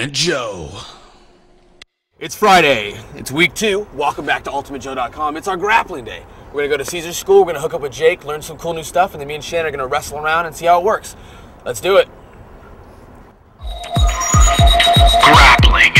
Ultimate Joe. It's Friday. It's week 2. Welcome back to UltimateJoe.com. It's our grappling day. We're going to go to Cesar's school. We're going to hook up with Jake, learn some cool new stuff, and then me and Shannon are going to wrestle around and see how it works. Let's do it. Grappling.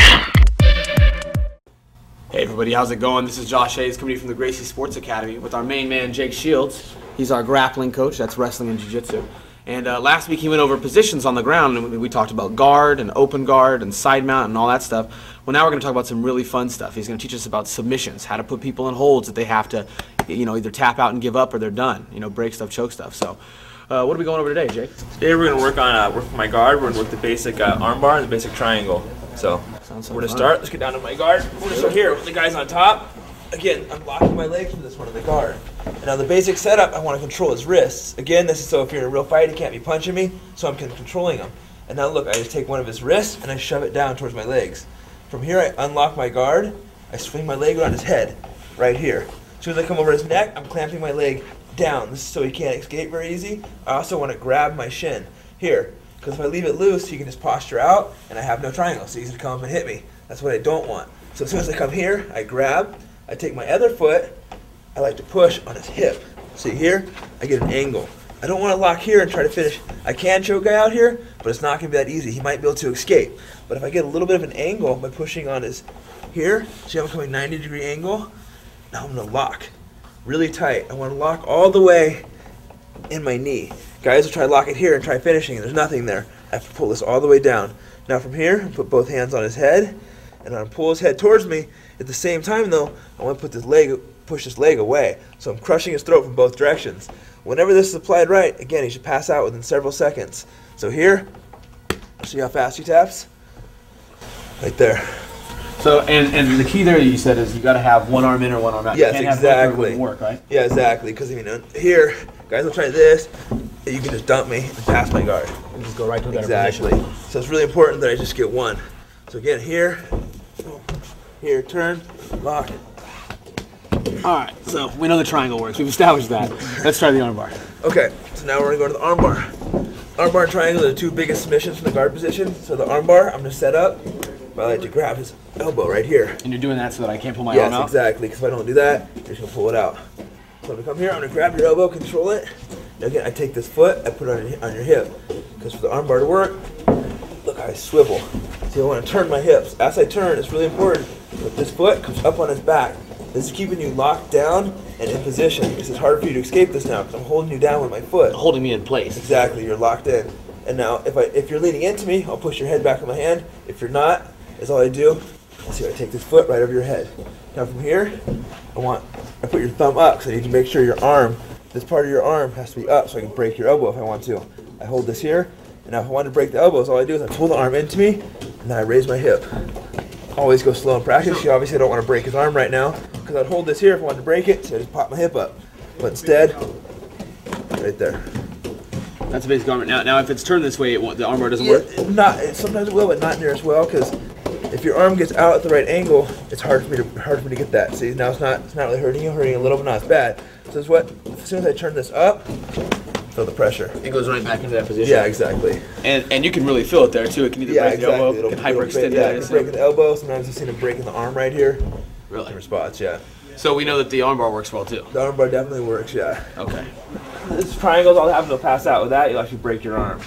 Hey everybody, how's it going? This is Josh Hayes coming to you from the Gracie Sports Academy with our main man, Jake Shields. He's our grappling coach. That's wrestling and jiu-jitsu. And last week he went over positions on the ground, and we talked about guard and open guard and side mount and all that stuff. Well, now we're going to talk about some really fun stuff. He's going to teach us about submissions, how to put people in holds that they have to, either tap out and give up or they're done. Break stuff, choke stuff. So, what are we going over today, Jake? Today we're going to work on my guard. We're going to work the basic armbar and the basic triangle. So, we're going to start. Let's get down to my guard. We're going to start here with the guys on top. Again, I'm blocking my legs from this one in the guard. And now the basic setup, I want to control his wrists. Again, this is so if you're in a real fight, he can't be punching me, so I'm controlling him. And now look, I just take one of his wrists and I shove it down towards my legs. From here, I unlock my guard. I swing my leg around his head, right here. As soon as I come over his neck, I'm clamping my leg down. This is so he can't escape very easy. I also want to grab my shin here, because if I leave it loose, he can just posture out, and I have no triangle, so he's going to come up and hit me. That's what I don't want. So as soon as I come here, I grab. I take my other foot, I like to push on his hip. See here, I get an angle. I don't want to lock here and try to finish. I can choke a guy out here, but it's not going to be that easy. He might be able to escape. But if I get a little bit of an angle by pushing on his here, see I'm coming 90-degree angle, now I'm going to lock really tight. I want to lock all the way in my knee. Guys will try to lock it here and try finishing, and there's nothing there. I have to pull this all the way down. Now from here, I put both hands on his head, and I'm going to pull his head towards me. At the same time, though, I want to push this leg away. So I'm crushing his throat from both directions. Whenever this is applied right, again, he should pass out within several seconds. So here, see how fast he taps? Right there. So, and the key there you said is you got to have one arm in or one arm out. Yes, you can't exactly. Have both, or it wouldn't work, right? Yeah, exactly. Because here, guys will try this. You can just dump me and pass my guard. And just go right to a better Exactly. position. So it's really important that I just get one. So again, here, turn, lock. All right, so we know the triangle works. We've established that. Let's try the armbar. Okay, so now we're going to go to the armbar. Armbar and triangle are the two biggest submissions from the guard position. So the armbar, I'm going to set up. I like to grab his elbow right here. And you're doing that so that I can't pull my arm out? Yes, exactly, because if I don't do that, you're just going to pull it out. So I'm going to come here, I'm going to grab your elbow, control it. Now again, I take this foot, I put it on your hip. Because for the armbar to work, look, I swivel. See, I want to turn my hips. As I turn, it's really important that this foot comes up on his back. This is keeping you locked down and in position. Because it's hard for you to escape this now, because I'm holding you down with my foot. Holding me in place. Exactly, you're locked in. And now, if you're leaning into me, I'll push your head back on my hand. If you're not, that's all I do. See, I take this foot right over your head. Now from here, I put your thumb up, so you can make sure your arm, this part of your arm has to be up so I can break your elbow if I want to. I hold this here, and now if I want to break the elbows, all I do is I pull the arm into me, and then I raise my hip. Always go slow in practice. You obviously don't want to break his arm right now, because I'd hold this here if I wanted to break it, so I just pop my hip up. But instead, right there. That's a basic armbar. Now if it's turned this way, the armbar doesn't work? Sometimes it will, but not near as well, because if your arm gets out at the right angle, it's hard for me to get that. See, now it's not really hurting you, hurting a little, but not as bad. So as soon as I turn this up, feel the pressure. It goes right back into that position. Yeah, exactly. And you can really feel it there too. It can either break the elbow, it can hyperextend it. Yeah, it can break the elbow. Sometimes I've seen it breaking the arm right here. Really? Different spots, yeah. So we know that the armbar works well too. The armbar definitely works, yeah. Okay. This triangle's all that happens to pass out. With that, you'll actually break your arm.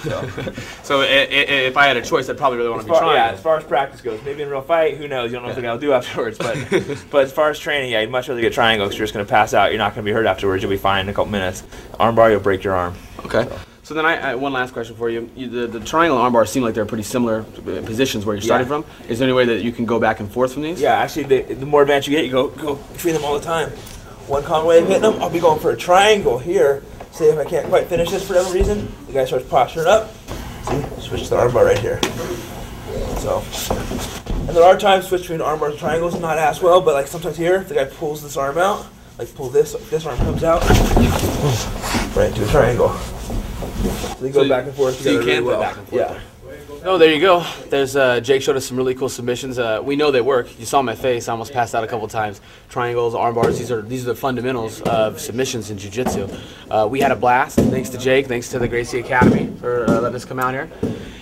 So if I had a choice, I'd probably really want to be trying. Yeah, as far as practice goes. Maybe in real fight, who knows? You don't know what the guy will do afterwards. But as far as training, yeah, you'd much rather get triangle because you're just going to pass out. You're not going to be hurt afterwards. You'll be fine in a couple minutes. Armbar, you'll break your arm. Okay. So then I one last question for you. The triangle and armbar seem like they're pretty similar positions where you're starting from. Is there any way that you can go back and forth from these? Yeah, actually, the more advanced you get, you go between them all the time. One common way of hitting them, I'll be going for a triangle here. Say if I can't quite finish this for whatever reason, the guy starts posturing up. See, switch to the armbar right here. So, and there are times switch between armbars and triangles, not as well, but like sometimes here, if the guy pulls this arm out, like pull this arm comes out, right into a triangle. So you go back and forth together really well. Back and forth. Yeah. Oh, there you go. There's Jake showed us some really cool submissions. We know they work. You saw my face. I almost passed out a couple times. Triangles, arm bars. These are the fundamentals of submissions in jiu-jitsu. We had a blast. Thanks to Jake. Thanks to the Gracie Academy for letting us come out here.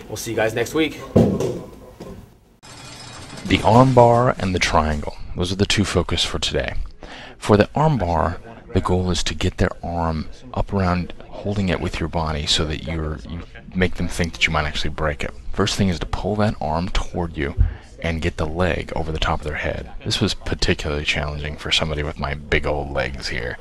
We'll see you guys next week. The armbar and the triangle. Those are the two focus for today. For the armbar, the goal is to get their arm up around, holding it with your body so that you make them think that you might actually break it. First thing is to pull that arm toward you and get the leg over the top of their head. This was particularly challenging for somebody with my big old legs here.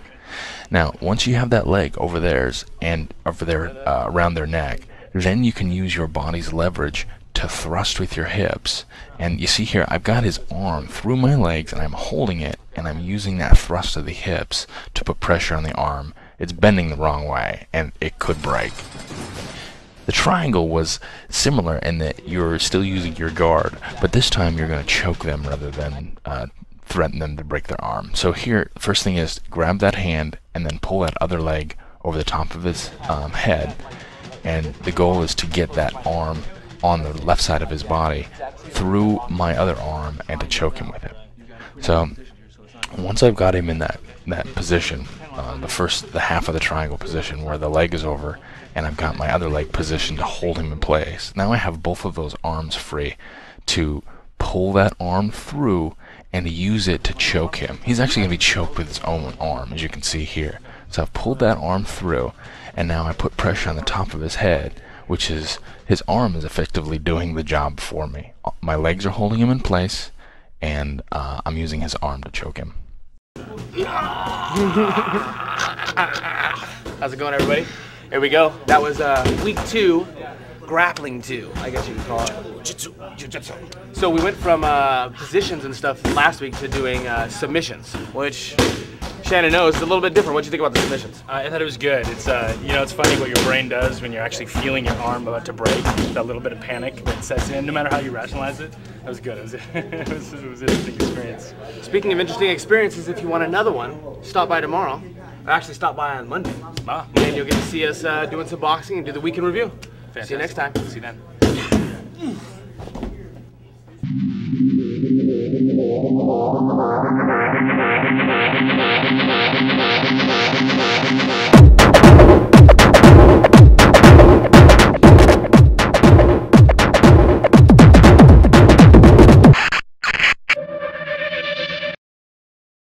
Now, once you have that leg over theirs and over their around their neck, then you can use your body's leverage to thrust with your hips. And you see here, I've got his arm through my legs and I'm holding it, and I'm using that thrust of the hips to put pressure on the arm. It's bending the wrong way and it could break. The triangle was similar in that you're still using your guard, but this time you're going to choke them rather than threaten them to break their arm. So here, first thing is grab that hand and then pull that other leg over the top of his head, and the goal is to get that arm on the left side of his body through my other arm and to choke him with it. So once I've got him in that position, the half of the triangle position where the leg is over and I've got my other leg positioned to hold him in place, now I have both of those arms free to pull that arm through and to use it to choke him. He's actually going to be choked with his own arm, as you can see here. So I've pulled that arm through, and now I put pressure on the top of his head, which is, his arm is effectively doing the job for me. My legs are holding him in place, and I'm using his arm to choke him. How's it going, everybody? Here we go. That was week 2, grappling 2, I guess you could call it. Jiu-jitsu. So we went from positions and stuff last week to doing submissions, which Shannon knows is a little bit different. What do you think about the submissions? I thought it was good. It's it's funny what your brain does when you're actually feeling your arm about to break. That little bit of panic that sets in, no matter how you rationalize it. That was good. It was an interesting experience. Speaking of interesting experiences, if you want another one, stop by tomorrow. Or actually, stop by on Monday. And you'll get to see us doing some boxing and do the weekend review. Fantastic. See you next time. See you then.